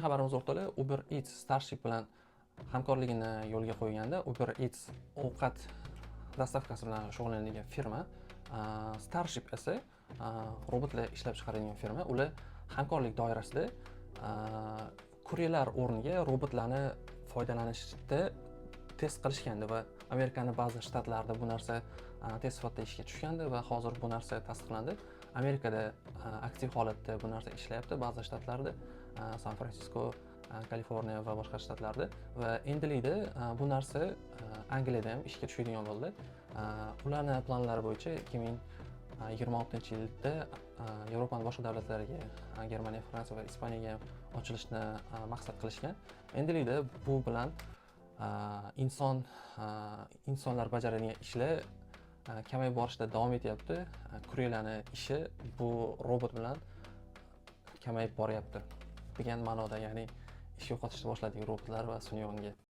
xabarimiz orqali Uber Eats Starship bilan hamkorligini yo'lga qo'yganda, Uber Eats ovqat dostavkasi bilan shug'ullanadigan firma, Starship esa robotlar ishlab chiqaradigan firma. Ular hamkorlik doirasida kuryerlar o'rniga robotlarni foydalanishda test qilishgandi va Amerikaning ba'zi shtatlarida bu narsa test sifatida ishga tushgandi va hozir bu narsa tasdiqlandi. Amerikada aktiv holatda bu narsa ishlayapti, ba'zi shtatlarda, San Fransisko, Kaliforniya va boshqa shtatlarda, va endilikda bu narsa Angliyada ham ishga tushadigan bo'ldi. Ularning planlari bo'yicha 2026-yilda Yevropaning boshqa davlatlariga, Germaniya, Fransiya va Ispaniyaga ham ochilishni maqsad qilishgan. Endilikda bu bilan insonlar bajaradigan ishlar kamayib borishda davom etyapti. Kuryerlarning ishi bu robot bilan kamayib boryapti degan ma'noda, ya'ni ish yo'qotishni boshladik robotlar va sun'iy ongga.